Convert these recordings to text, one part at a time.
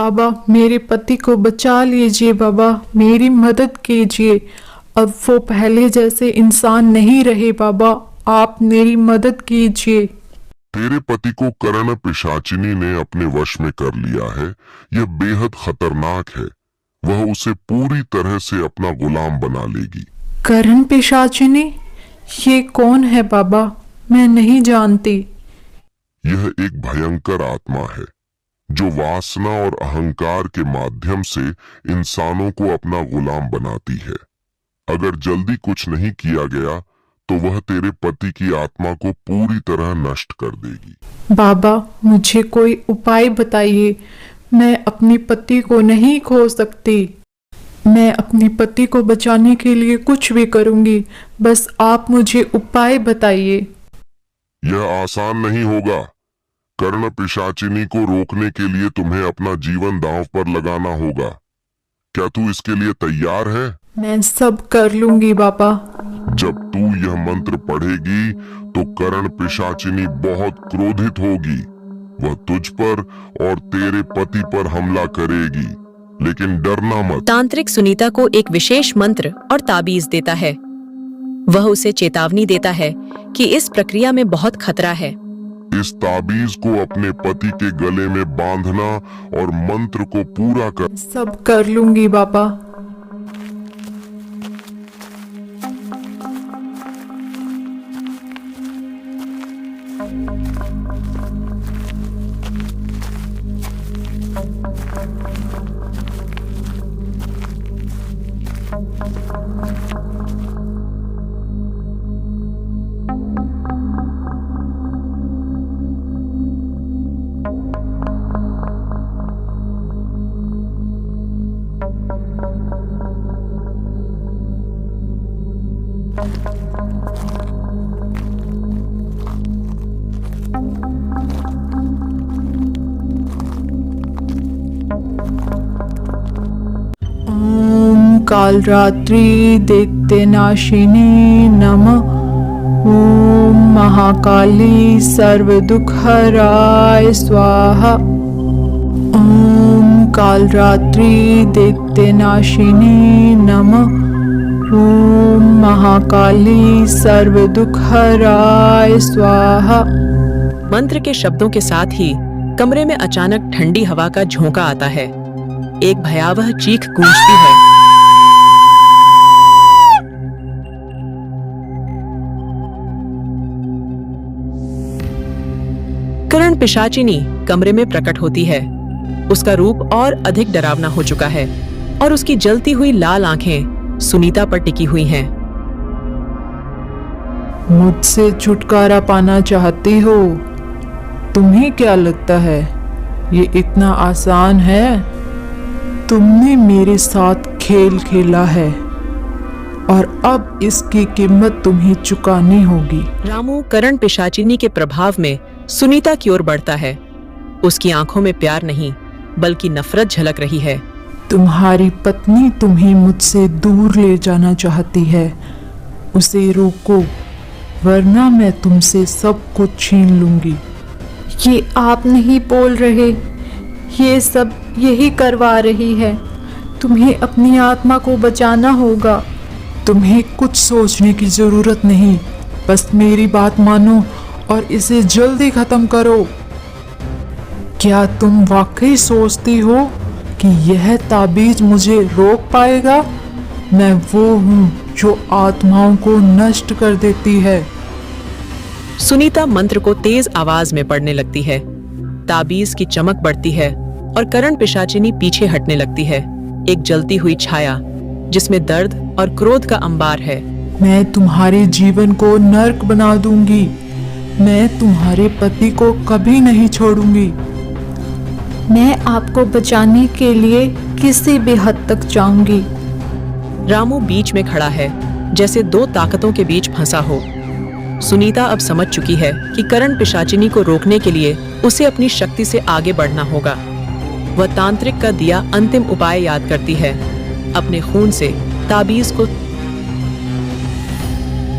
बाबा, मेरे पति को बचा लीजिए बाबा, मेरी मदद कीजिए। अब वो पहले जैसे इंसान नहीं रहे बाबा, आप मेरी मदद कीजिए। तेरे पति को कर्ण पिशाचिनी ने अपने वश में कर लिया है। यह बेहद खतरनाक है। वह उसे पूरी तरह से अपना गुलाम बना लेगी। कर्ण पिशाचिनी? ये कौन है बाबा? मैं नहीं जानती। यह एक भयंकर आत्मा है जो वासना और अहंकार के माध्यम से इंसानों को अपना गुलाम बनाती है। अगर जल्दी कुछ नहीं किया गया तो वह तेरे पति की आत्मा को पूरी तरह नष्ट कर देगी। बाबा, मुझे कोई उपाय बताइए। मैं अपने पति को नहीं खो सकती। मैं अपने पति को बचाने के लिए कुछ भी करूंगी, बस आप मुझे उपाय बताइए। यह आसान नहीं होगा। कर्ण पिशाचिनी को रोकने के लिए तुम्हें अपना जीवन दांव पर लगाना होगा। क्या तू इसके लिए तैयार है? मैं सब कर लूंगी बाबा। जब तू यह मंत्र पढ़ेगी तो कर्ण पिशाचिनी बहुत क्रोधित होगी। वह तुझ पर और तेरे पति पर हमला करेगी, लेकिन डरना मत। तांत्रिक सुनीता को एक विशेष मंत्र और ताबीज देता है। वह उसे चेतावनी देता है कि इस प्रक्रिया में बहुत खतरा है। इस ताबीज को अपने पति के गले में बांधना और मंत्र को पूरा कर। सब कर लूंगी बाबा। कालरात्रि दैत्यनाशिनी नमः। ओम महाकाली सर्वदुःखहराय स्वाहा। ओम कालरात्रि दैत्यनाशिनी नमः। ओम महाकाली सर्वदुःखहराय स्वाहा। मंत्र के शब्दों के साथ ही कमरे में अचानक ठंडी हवा का झोंका आता है। एक भयावह चीख गूंजती है। कर्ण पिशाचिनी कमरे में प्रकट होती है। उसका रूप और अधिक डरावना हो चुका है और उसकी जलती हुई लाल आंखें सुनीता पर टिकी हुई हैं। मुझसे छुटकारा पाना चाहती हो? तुम्हें क्या लगता है ये इतना आसान है? तुमने मेरे साथ खेल खेला है और अब इसकी कीमत तुम्हें चुकानी होगी। रामू कर्ण पिशाचिनी के प्रभाव में सुनीता की ओर बढ़ता है। उसकी आंखों में प्यार नहीं बल्कि नफरत झलक रही है। तुम्हारी पत्नी तुम्हें मुझसे दूर ले जाना चाहती है। उसे रोको, वरना मैं तुमसे सब कुछ छीन लूंगी। ये आप नहीं बोल रहे, ये सब यही करवा रही है। तुम्हें अपनी आत्मा को बचाना होगा। तुम्हें कुछ सोचने की जरूरत नहीं, बस मेरी बात मानो और इसे जल्दी खत्म करो। क्या तुम वाकई सोचती हो कि यह ताबीज मुझे रोक पाएगा? मैं वो हूँ जो आत्माओं को नष्ट कर देती है। सुनीता मंत्र को तेज आवाज में पढ़ने लगती है। ताबीज की चमक बढ़ती है और कर्ण पिशाचिनी पीछे हटने लगती है। एक जलती हुई छाया जिसमें दर्द और क्रोध का अंबार है। मैं तुम्हारे जीवन को नर्क बना दूंगी। मैं तुम्हारे पति को कभी नहीं छोड़ूंगी। मैं आपको बचाने के लिए किसी भी हद तक जाऊंगी। रामू बीच में खड़ा है, जैसे दो ताकतों के बीच फंसा हो। सुनीता अब समझ चुकी है कि कर्ण पिशाचिनी को रोकने के लिए उसे अपनी शक्ति से आगे बढ़ना होगा। वह तांत्रिक का दिया अंतिम उपाय याद करती है। अपने खून से ताबीज को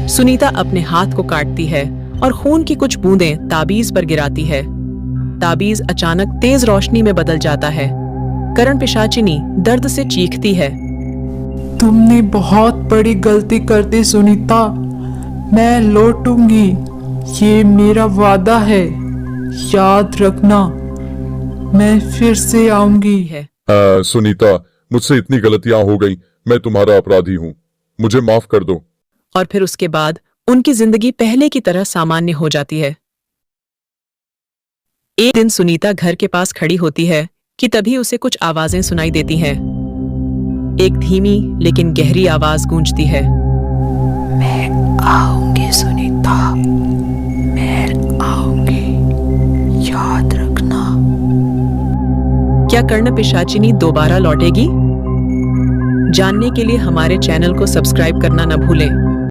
सुनीता अपने हाथ को काटती है और खून की कुछ बूंदें ताबीज पर गिराती है। ताबीज अचानक तेज रोशनी में बदल जाता है। करण पिशाचिनी दर्द से चीखती है। तुमने बहुत बड़ी गलती कर दी सुनीता। मैं लौटूंगी, ये मेरा वादा है। याद रखना, मैं फिर से आऊंगी। है सुनीता, मुझसे इतनी गलतियां हो गई, मैं तुम्हारा अपराधी हूँ, मुझे माफ कर दो। और फिर उसके बाद उनकी जिंदगी पहले की तरह सामान्य हो जाती है। एक दिन सुनीता घर के पास खड़ी होती है कि तभी उसे कुछ आवाजें सुनाई देती हैं। एक धीमी लेकिन गहरी आवाज गूंजती है। मैं आऊंगी सुनीता, मैं आऊंगी, याद रखना। क्या कर्ण पिशाचिनी दोबारा लौटेगी? जानने के लिए हमारे चैनल को सब्सक्राइब करना न भूलें।